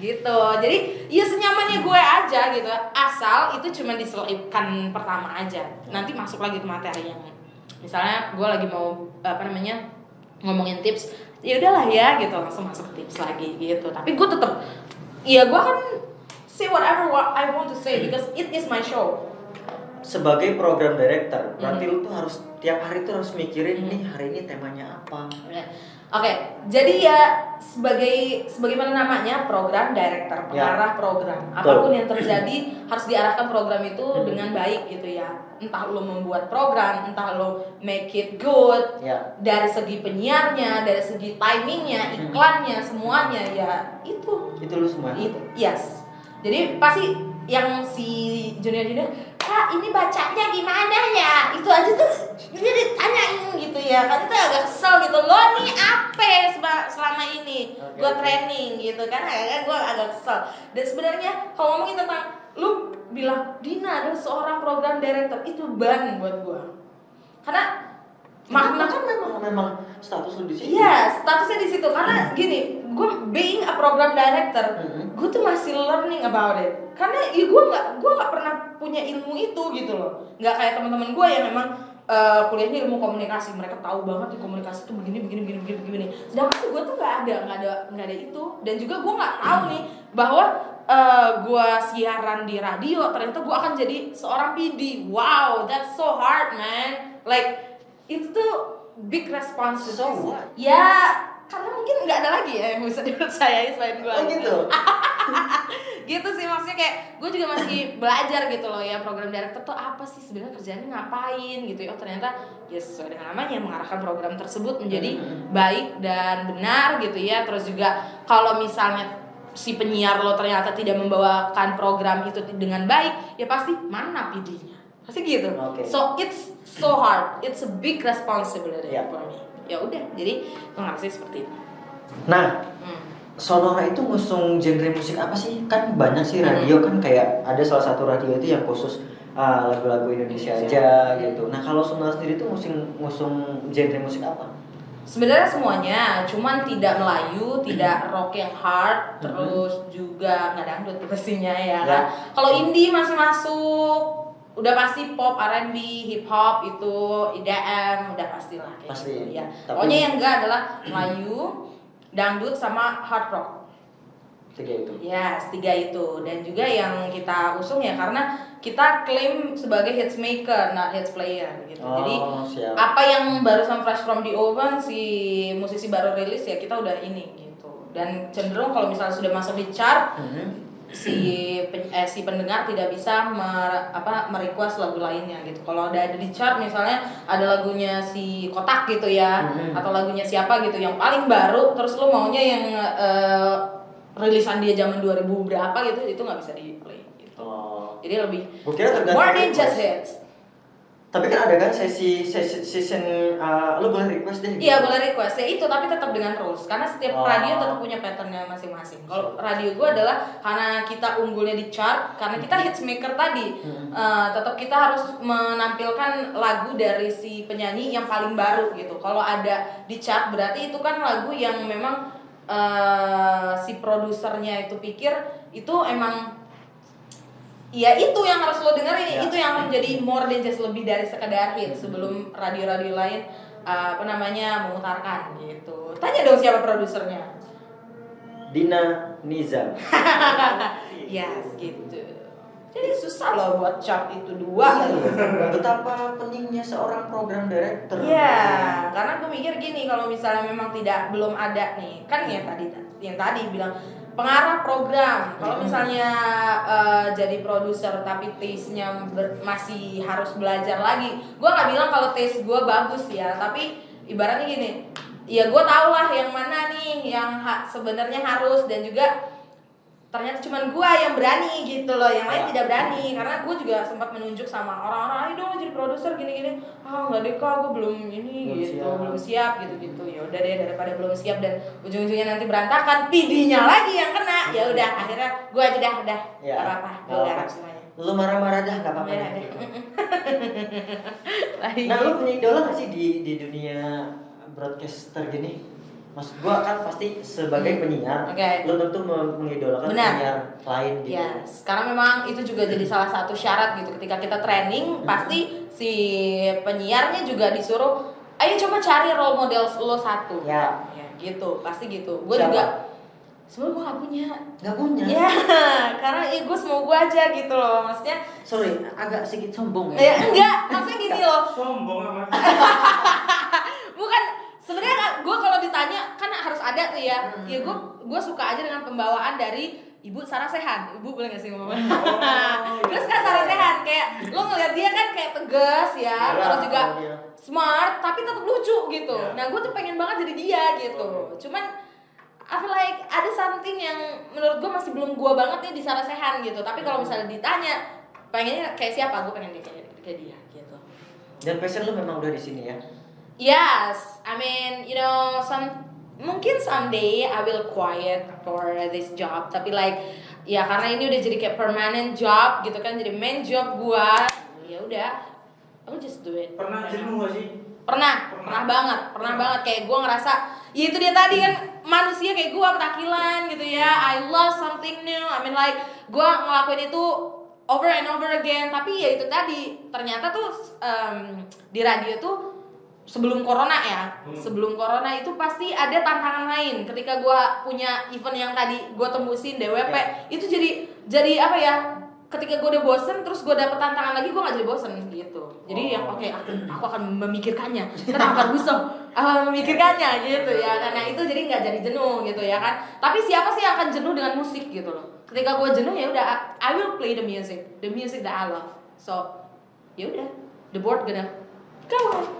gitu. Jadi ya senyamannya gue aja gitu, asal itu cuma diselipkan pertama aja, nanti masuk lagi ke materinya. Misalnya gue lagi mau ngomongin tips, ya udahlah ya gitu, langsung masuk tips lagi gitu. Tapi gue tetap ya gue kan say whatever I want to say because it is my show. Sebagai program director, berarti lu tuh harus tiap hari tuh harus mikirin nih hari ini temanya apa. Oke, jadi ya sebagaimana namanya program director, pengarah program. Apapun yang terjadi harus diarahkan program itu dengan baik gitu ya. Entah lo membuat program, entah lo make it good, dari segi penyiarnya, dari segi timingnya, iklannya, semuanya ya itu lu semua. Itu, yes. Jadi pasti yang si junior Kak ini bacanya gimana ya? Itu aja tuh dia ditanyain gitu ya. Kan itu agak kesel gitu. Lo nih apa selama ini? Gue training gitu kan. Agak gue agak kesel. Dan sebenarnya kalau ngomongin tentang lu bilang Dina adalah seorang program director, itu ban buat gue. Karena makna kan memang status lu di situ. Iya, statusnya di situ. Karena gini, gue being a program director, gue tuh masih learning about it. Karena ya gue nggak pernah punya ilmu itu gitu loh. Nggak kayak teman-teman gue yang memang kuliahnya ilmu komunikasi, mereka tahu banget di komunikasi tuh begini. Sedangkan gue tuh nggak ada itu. Dan juga gue nggak tahu nih bahwa gue siaran di radio, ternyata gue akan jadi seorang PD. Wow, that's so hard man. Like itu tuh big responsibility. Ya, karena mungkin nggak ada lagi ya yang bisa dipercayai selain gue. Gitu. Gitu sih, maksudnya kayak gue juga masih belajar gitu loh ya, program director tuh apa sih sebenarnya, kerjanya ngapain gitu ya. Oh ternyata ya sesuai dengan namanya, mengarahkan program tersebut menjadi baik dan benar gitu ya. Terus juga kalau misalnya si penyiar lo ternyata tidak membawakan program itu dengan baik, ya pasti mana PD-nya. Pasti gitu. So it's so hard, it's a big responsibility for me. Ya udah, jadi gue ngerasa seperti itu. Nah, Sonora itu ngusung genre musik apa sih? Kan banyak sih radio kan, kayak ada salah satu radio itu yang khusus lagu-lagu Indonesia aja gitu. Nah kalau Sonora sendiri tuh ngusung genre musik apa? Sebenarnya semuanya, cuman tidak Melayu, tidak rock yang hard, terus juga nggak dangdut pastinya ya kan. Kalau indie masih masuk, udah pasti pop, R&B, hip hop itu, IDM, udah pastilah kayak Pasti. gitu ya. Tapi- Pokoknya yang enggak adalah Melayu, dangdut sama hard rock. 3 itu. Ya, tiga itu. Dan juga yang kita usung ya karena kita klaim sebagai hits maker, not hits player gitu. Jadi Siap. apa yang barusan fresh from the oven si musisi baru rilis ya kita udah ini gitu. Dan cenderung kalau misalnya sudah masuk di chart si pendengar tidak bisa merequest lagu lainnya gitu. Kalau udah ada di chart misalnya ada lagunya si Kotak gitu ya atau lagunya siapa gitu yang paling baru terus lu maunya yang rilisan dia zaman 2000 berapa gitu itu nggak bisa di play gitu. Jadi lebih Gua kira tergantung more than request. just hits. Tapi kan ada kan season lu boleh request deh. Iya boleh request ya itu tapi tetap dengan rules karena setiap Oh. radio tetap punya patternnya masing-masing. Kalau radio gue adalah karena kita unggulnya di chart karena kita hits maker tadi tetap kita harus menampilkan lagu dari si penyanyi yang paling baru gitu. Kalau ada di chart berarti itu kan lagu yang memang si produsernya itu pikir itu emang ya itu yang harus lo dengerin, itu yang akan menjadi more than just lebih dari sekedar hit sebelum radio-radio lain memutarkan gitu. Tanya dong siapa produsernya. Dina Nizam. Yes gitu. Jadi susah loh buat chart itu dua. Betapa pentingnya seorang program director. Iya, karena gue mikir gini kalau misalnya memang belum ada nih, kan yang tadi bilang pengarah program. Kalau misalnya jadi produser tapi taste-nya masih harus belajar lagi. Gue nggak bilang kalau taste gue bagus ya, tapi ibaratnya gini, ya gue tau lah yang mana nih yang sebenarnya harus dan juga ternyata cuman gue yang berani gitu loh, yang lain tidak berani karena gue juga sempat menunjuk sama orang-orang, ayo dong jadi produser gini-gini, nggak deh kak, gue belum belum siap gitu ya udah deh daripada belum siap dan ujung-ujungnya nanti berantakan, PD-nya lagi yang kena, ya udah akhirnya gue aja udah Ya, nggak apa-apa, gue garap semuanya. Lu marah-marah dah nggak apa-apa. Ya, Nah lu punya idola nggak sih di dunia broadcaster gini? Maksud gua kan pasti sebagai penyiar, lu tentu mengidolakan penyiar lain gitu. Ya, sekarang memang itu juga jadi salah satu syarat gitu. Ketika kita training, pasti si penyiarnya juga disuruh, ayo coba cari role model lo satu. Ya gitu, pasti gitu. Gue juga, sebenarnya gue nggak punya. Nggak punya? Ya, karena gue semua gue aja gitu loh. Maksudnya, sorry, agak sedikit sombong ya. Enggak, maksudnya gini loh. Sombong amat. Bukan, sebenarnya gue kalau ditanya kan harus ada tuh ya. Ya gue suka aja dengan pembawaan dari Ibu Sarah Sechan. Ibu boleh gak sih ngomong? Terus kan Sarah Sechan kayak lo ngeliat dia kan kayak tegas ya, terus juga smart tapi tetap lucu gitu. Nah gue tuh pengen banget jadi dia gitu. Cuman I feel like ada something yang menurut gue masih belum gue banget nih di Sarah Sechan gitu. Tapi kalau misalnya ditanya pengennya kayak siapa, gue pengen kayak dia gitu. Dan passion lu memang udah di sini ya? Yes, I mean, you know, mungkin someday I will quiet for this job. Tapi like, ya karena ini udah jadi kayak permanent job gitu kan, jadi main job gua. Ya udah, aku just do it. Pernah jenuh gak sih? Pernah banget. Kayak gua ngerasa, ya itu dia tadi kan manusia kayak gua petakilan gitu ya. I love something new. I mean like, gua ngelakuin itu over and over again. Tapi ya itu tadi, ternyata tuh di radio tuh sebelum corona itu pasti ada tantangan lain. Ketika gue punya event yang tadi gue tembusin DWP, itu jadi apa ya, ketika gue udah bosen terus gue dapet tantangan lagi, gue gak jadi bosen gitu. Jadi yang oke, aku akan memikirkannya, kenapa akan bisa memikirkannya gitu ya. Nah itu jadi gak jadi jenuh gitu ya kan. Tapi siapa sih yang akan jenuh dengan musik gitu loh. Ketika gue jenuh ya udah, I will play the music that I love. So ya udah, the board gonna go on.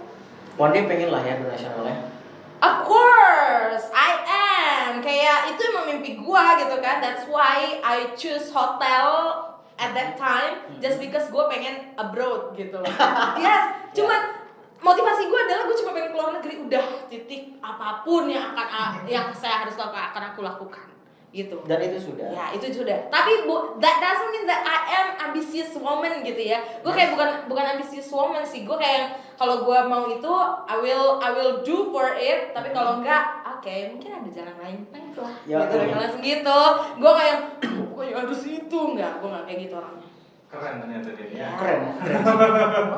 One day pengen lah ya bernasional ya. Of course, I am. Kayak itu emang mimpi gua gitu kan. That's why I choose hotel at that time just because gua pengen abroad gitu loh. Yes, cuman motivasi gua adalah gua cuma pengen keluar negeri, udah titik, apapun yang saya harus lakukan akan aku lakukan. gitu. Dan itu sudah. Ya itu sudah. Tapi that doesn't mean that I am ambitious woman gitu ya. Gue kayak bukan ambitious woman sih. Gue kayak kalau gue mau itu I will do for it. Tapi kalau enggak, oke, mungkin ada jalan lain. Thanks lah. Ya, gitu oke. langsung gitu. Gue kayak gue harus itu enggak. Gue enggak kayak gitu orangnya. Keren ternyata dia. Ya. Keren.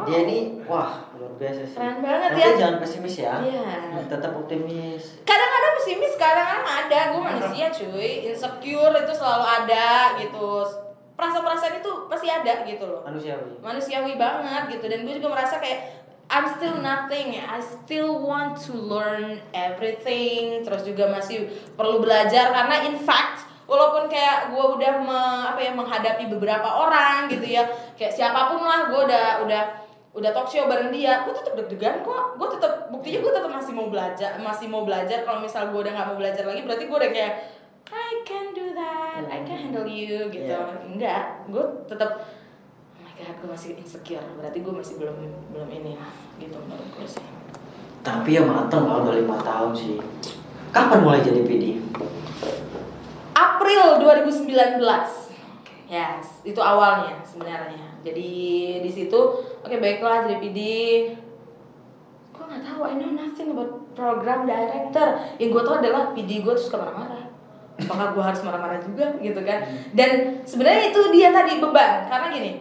Dia ini wah luar biasa sih. Keren banget Nanti ya. jangan pesimis ya. Iya. Tetap optimis. Kadang-kadang pesimis, kadang-kadang ada. Gue manusia cuy, insecure itu selalu ada gitu. Perasaan-perasaan itu pasti ada gitu loh. Manusiawi banget gitu. Dan gue juga merasa kayak I'm still nothing ya. I still want to learn everything. Terus juga masih perlu belajar karena in fact walaupun kayak gue udah menghadapi beberapa orang gitu ya, kayak siapapun lah, gue udah talk show bareng dia, gue tetap deg-degan kok. Gue tetap buktinya gue tetap masih mau belajar. Kalau misal gue udah nggak mau belajar lagi, berarti gue udah kayak I can do that, I can handle you gitu. Enggak, gue tetap oh my god, gue masih insecure. Berarti gue masih belum ini lah gitu menurut gue sih. Tapi ya mateng kalau udah 5 tahun sih. Kapan mulai jadi PD? April 2019. Yes, itu awalnya sebenarnya. Jadi di situ baiklah jadi PD. Gue nggak tahu, I know nothing about program director. Yang gue tahu adalah PD gue tuh suka marah-marah. Apakah gue harus marah-marah juga gitu kan? Dan sebenarnya itu dia tadi beban karena gini.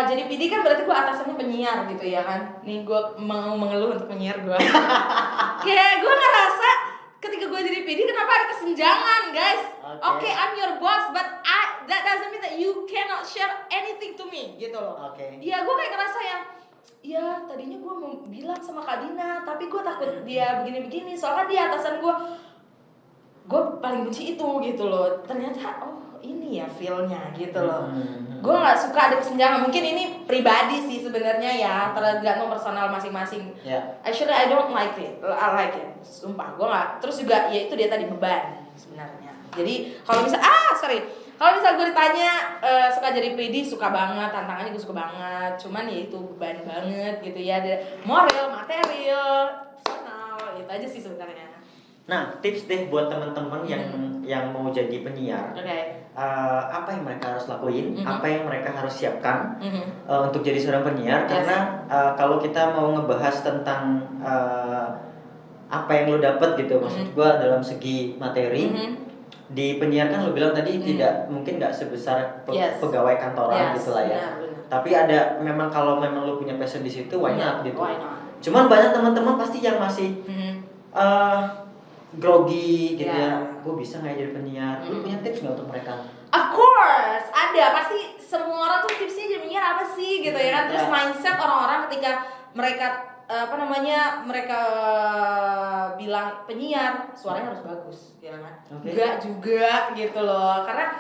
Jadi PD kan berarti gue atasannya penyiar gitu ya kan. Nih gue mau mengeluh untuk penyiar gue. Kayak gue ngerasa ketika gue jadi PD kenapa ada kesenjangan guys. Okay, I'm your boss but that doesn't mean that you cannot share anything to me gitu loh. Iya gue kayak ngerasa yang ya tadinya gue mau bilang sama Kak Dina tapi gue takut dia begini-begini soalnya dia atasan gue paling benci itu gitu loh. Ternyata ini ya feel-nya gitu loh. Gue nggak suka ada kesenjangan. Mungkin ini pribadi sih sebenarnya ya, tergantung personal masing-masing. Actually I don't like it. I like it. Sumpah gue nggak. Terus juga ya itu dia tadi beban sebenarnya. Jadi kalau kalau misal gue ditanya suka jadi PD, suka banget, tantangannya gue suka banget. Cuman ya itu beban banget gitu ya, ada moral, material, personal, itu aja sih sebenarnya. Nah, tips deh buat teman-teman yang mau jadi penyiar. Apa yang mereka harus lakuin, apa yang mereka harus siapkan untuk jadi seorang penyiar. Karena kalau kita mau ngebahas tentang apa yang lo dapet gitu, maksud gue dalam segi materi. Di penyiar kan lo bilang tadi mungkin nggak sebesar pegawai kantoran gitu lah ya. Tapi ada memang kalau memang lo punya passion di situ, why not gitu. Cuman banyak teman-teman pasti yang masih grogi gitu ya. Gue bisa nggak jadi penyiar? Lo punya tips nggak untuk mereka? Of course, ada. Pasti semua orang tuh tipsnya jadi penyiar apa sih gitu ya kan. Terus mindset orang-orang ketika mereka mereka bilang penyiar, suaranya harus bagus, ya kan? Enggak juga gitu loh. Karena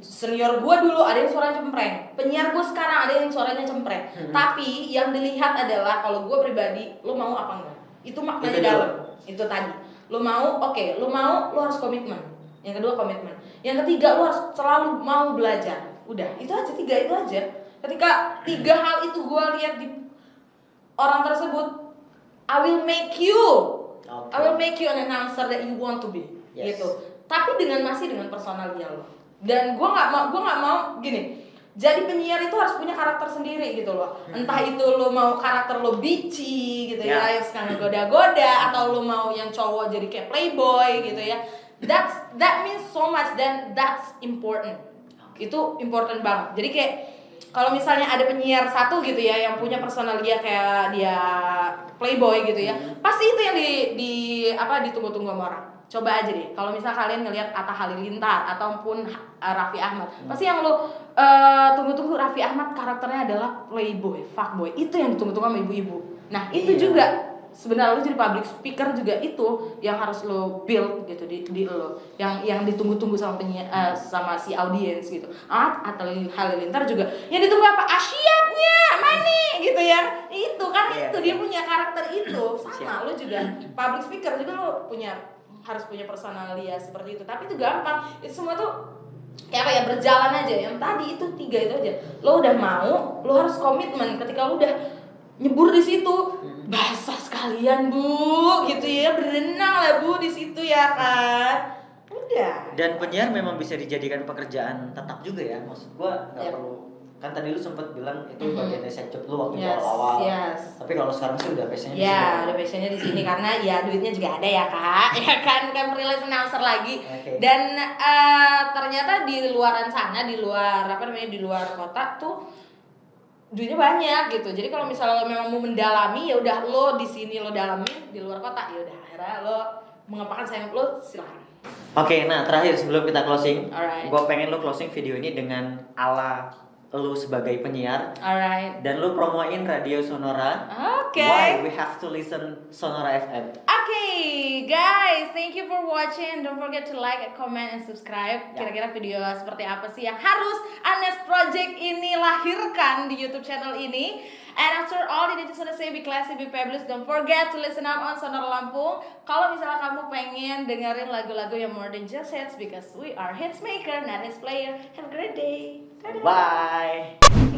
senior gue dulu ada yang suaranya cempreng, penyiar gue sekarang ada yang suaranya cempreng. Tapi yang dilihat adalah kalau gue pribadi, lo mau apa enggak? Itu maknanya dalam. Itu tadi. Lo mau, lo mau, lo harus komitmen. Yang kedua komitmen. Yang ketiga lo harus selalu mau belajar. Udah, itu aja, 3 itu aja. Ketika 3 hal itu gue lihat di orang tersebut, I will make you an announcer that you want to be, gitu. Tapi masih dengan personal dia lo. Dan gue nggak mau gini. Jadi penyiar itu harus punya karakter sendiri gitu loh. Entah itu lo mau karakter lo bitchy gitu ya, yang suka ngegoda-goda, atau lo mau yang cowok jadi kayak playboy gitu ya. That means so much dan that's important. Itu important banget. Jadi kayak kalau misalnya ada penyiar satu gitu ya yang punya personal dia kayak dia playboy gitu ya, pasti itu yang ditunggu-tunggu sama orang. Coba aja deh, kalau misal kalian ngelihat Atta Halilintar ataupun Raffi Ahmad, pasti yang lo tunggu-tunggu Raffi Ahmad karakternya adalah playboy, fuckboy. Itu yang ditunggu-tunggu sama ibu-ibu. Nah itu juga sebenarnya lo jadi public speaker juga itu yang harus lo build gitu di lo, yang ditunggu-tunggu sama sama si audiens gitu. Atta Halilintar juga yang ditunggu apa? Asyapnya mana gitu ya. Itu kan itu dia punya karakter itu. Sama lo juga public speaker juga lo harus punya personal dia seperti itu. Tapi itu gampang. Itu semua tuh berjalan aja. Yang tadi itu 3 itu aja. Lo udah mau, lo harus komitmen. Ketika lo udah nyebur di situ, basah sekalian bu, gitu ya, berenang lah bu di situ ya kan. Udah. Dan penyiar memang bisa dijadikan pekerjaan tetap juga ya. Maksud gua nggak Yep. perlu, kan tadi lu sempet bilang itu Mhm. bagian dari side job lu waktu Yes, awal-awal. yes. Tapi kalau sekarang sih udah passionnya di Ya, sini. udah passionnya di sini karena ya duitnya juga ada ya kak, ya kan bukan freelance announcer lagi. Oke. Dan ternyata di luaran sana, di luar apa namanya, di luar kota tuh duitnya banyak gitu. Jadi kalau misalnya lo memang mau mendalami, ya udah lo di sini lo dalamin, di luar kota ya udah akhirnya lo mengembangkan sayap lo, silakan. Oke, nah terakhir sebelum kita closing, Alright. gua pengen lu closing video ini dengan ala lu sebagai penyiar Alright. dan lu promoin Radio Sonora. Oke. Why we have to listen Sonora FM. Okay, guys, thank you for watching. Don't forget to like, comment, and subscribe. Ya. Kira-kira video seperti apa sih yang harus Anes Project ini lahirkan di YouTube channel ini? And after all, I just wanna say be classy, be fabulous. Don't forget to listen up on Sonora Lampung. Kalau misalnya kamu pengen dengerin lagu-lagu yang more than just hits, because we are hits maker, not hits player. Have a great day. Dadah. Bye.